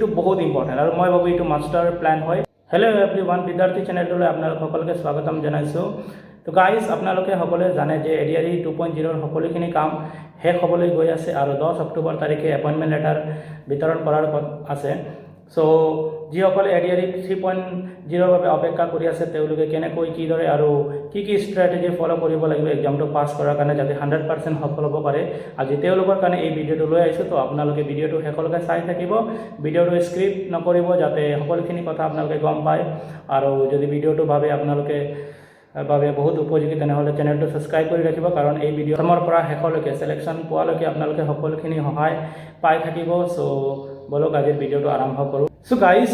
এইটো বহুত ইম্পৰ্টেণ্ট আৰু মই ভাবোঁ এইটো মাষ্টাৰ প্ল্যান হয়। হেল্ল' এভৰিৱান, বিদ্যাৰ্থী চেনেলটোলৈ আপোনালোক সকলোকে স্বাগতম জনাইছোঁ। তো গাইজ, আপোনালোকে সকলোৱে জানে যে ADRE 2.0 সকলোখিনি কাম শেষ হ'বলৈ গৈ আছে আৰু 10 অক্টোবৰ তাৰিখে এপইণ্টমেণ্ট লেটাৰ বিতৰণ কৰাৰ আছে। চ' যিসকলে ADRE 3.0 বাবে অপেক্ষা কৰি আছে তেওঁলোকে কেনেকৈ কিদৰে আৰু কি ষ্ট্ৰেটেজি ফ'ল' কৰিব লাগিব এক্সামটো পাছ কৰাৰ কাৰণে যাতে 100% সফল হ'ব পাৰে, আজি তেওঁলোকৰ কাৰণে এই ভিডিঅ'টো লৈ আহিছোঁ। তো আপোনালোকে ভিডিঅ'টো শেষলৈকে চাই থাকিব, ভিডিঅ'টো স্ক্ৰিপ্ট নকৰিব যাতে সকলোখিনি কথা আপোনালোকে গম পায়। আৰু যদি ভিডিঅ'টো আপোনালোকে বহুত উপযোগী তেনেহ'লে চেনেলটো ছাবস্ক্ৰাইব কৰি ৰাখিব, কাৰণ এই ভিডিঅ' প্ৰথমৰ পৰা শেষলৈকে চিলেকশ্যন পোৱালৈকে আপোনালোকে সকলোখিনি সহায় পাই থাকিব। চ' বলক আজিৰ ভিডিঅ'টো আৰম্ভ কৰোঁ। চ' গাইজ,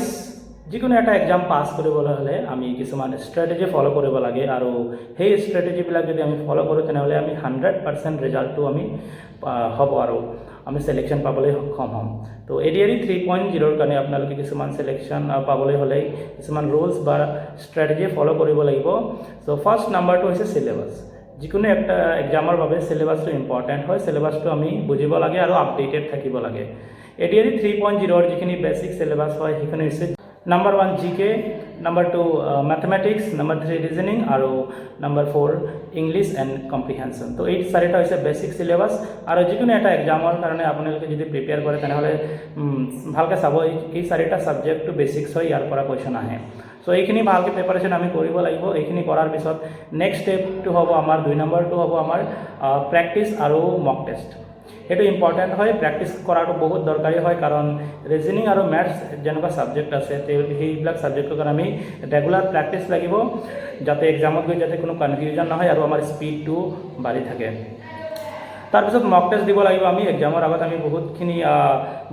যিকোনো এটা এক্সাম পাছ কৰিবলৈ হ'লে আমি কিছুমান ষ্ট্ৰেটেজি ফ'ল' কৰিব লাগে আৰু সেই ষ্ট্ৰেটেজিবিলাক যদি আমি ফ'ল' কৰোঁ তেনেহ'লে আমি 100% ৰিজাল্টটো আমি হ'ব আৰু আমি চিলেকশ্যন পাবলৈ সক্ষম হ'ম। তো ADRE 3.0 কাৰণে আপোনালোকে কিছুমান চিলেকশ্যন পাবলৈ হ'লে কিছুমান ৰুলছ বা ষ্ট্ৰেটেজি ফ'ল' কৰিব লাগিব। চ' ফাৰ্ষ্ট নাম্বাৰটো হৈছে চিলেবাছ। যিকোনো একটা এক্সামৰ বাবে চিলেবাছটো ইম্পৰ্টেণ্ট হয়। চিলেবাছটো আমি বুজিব লাগে আৰু আপডেটেড থাকিব লাগে। ADRE 3.0 যিখিনি বেছিক চিলেবাছ হয় সেইখিনি হৈছে number 1 GK, number 2 mathematics, number 3 reasoning আৰু নাম্বাৰ 4 ইংলিছ এণ্ড কম্প্ৰিহেনশ্যন। তো এই চাৰিটা হৈছে বেছিক চিলেবাছ আৰু যিকোনো এটা এক্সামৰ কাৰণে আপোনালোকে যদি প্ৰিপেয়াৰ কৰে তেনেহ'লে ভালকৈ চাব, এই চাৰিটা ছাবজেক্টটো বেছিক্স হয়, ইয়াৰ পৰা কুৱেশ্যন আহে। চ' এইখিনি ভালকৈ প্ৰিপাৰেশ্যন আমি কৰিব লাগিব। এইখিনি কৰাৰ পিছত নেক্সট ষ্টেপটো হ'ব আমাৰ 2 নম্বৰটো হ'ব আমাৰ প্ৰেক্টিছ আৰু মক টেষ্ট। সেইটো ইম্পৰ্টেণ্ট হয়, প্ৰেক্টিছ কৰাটো বহুত দৰকাৰী হয়, কাৰণ ৰিজনিং আৰু মেথছ যেনেকুৱা ছাবজেক্ট আছে সেইবিলাক ছাবজেক্টৰ কাৰণে আমি ৰেগুলাৰ প্ৰেক্টিছ লাগিব, যাতে এক্সামত গৈ যাতে কোনো কনফিউজন নহয় আৰু আমাৰ স্পীডটো বাঢ়ি থাকে। তাৰপিছত মক টেষ্ট দিব লাগিব আমি। এক্সামৰ আগত আমি বহুতখিনি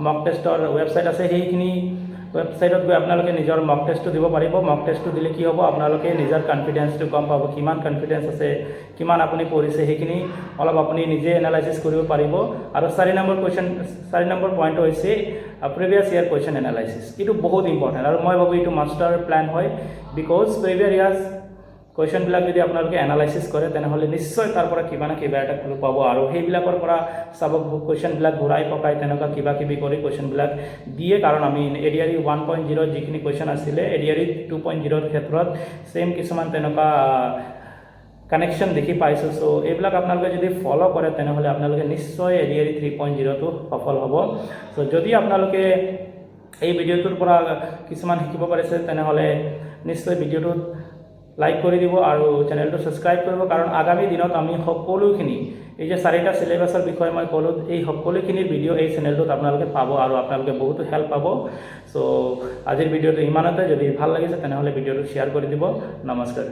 মক টেষ্টৰ ৱেবছাইট আছে, সেইখিনি ৱেবছাইটত গৈ আপোনালোকে নিজৰ মক টেষ্টটো দিব পাৰিব। মক টেষ্টটো দিলে কি হ'ব, আপোনালোকে নিজৰ কনফিডেন্সটো গম পাব, কিমান কনফিডেন্স আছে, কিমান আপুনি পঢ়িছে, সেইখিনি অলপ আপুনি নিজে এনালাইচিছ কৰিব পাৰিব। আৰু 4 নম্বৰ পইণ্ট হৈছে প্ৰিভিয়াছ ইয়াৰ কুৱেশ্যন এনালাইচিছ। এইটো বহুত ইম্পৰ্টেণ্ট আৰু মই ভাবোঁ এইটো মাষ্টাৰ প্ল্যান হয়, বিকজ প্ৰিভিয়াছ ইয়াৰ কুৱেশ্যনবিলাক যদি আপোনালোকে এনালাইচিছ কৰে তেনেহ'লে নিশ্চয় তাৰ পৰা কিবা না কিবা এটা ক্লু পাব আৰু সেইবিলাকৰ পৰা চাব কুৱেশ্যনবিলাক ঘূৰাই পকাই তেনেকুৱা কিবা কিবি কৰি কুৱেশ্যনবিলাক দিয়ে। কাৰণ আমি ADRE 1.0 যিখিনি কুৱেশ্যন আছিলে ADRE 2.0 ক্ষেত্ৰত ছেইম কিছুমান তেনেকুৱা কানেকশ্যন দেখি পাইছোঁ। চ' এইবিলাক আপোনালোকে যদি ফ'ল' কৰে তেনেহ'লে আপোনালোকে নিশ্চয় ADRE 3.0টো সফল হ'ব। চ' যদি আপোনালোকে এই ভিডিঅ'টোৰ পৰা কিছুমান শিকিব পাৰিছে তেনেহ'লে নিশ্চয় ভিডিঅ'টোত লাইক কৰি দিব আৰু চেনেলটো ছাবস্ক্ৰাইব কৰিব, কাৰণ আগামী দিনত আমি সকলোখিনি এই যে 4টা চিলেবাছৰ বিষয়ে মই ক'লোঁ, এই সকলোখিনিৰ ভিডিঅ' এই চেনেলটোত আপোনালোকে পাব আৰু আপোনালোকে বহুতো হেল্প পাব। চ' আজিৰ ভিডিঅ'টো ইমানতে। যদি ভাল লাগিছে তেনেহ'লে ভিডিঅ'টো শ্বেয়াৰ কৰি দিব। নমস্কাৰ।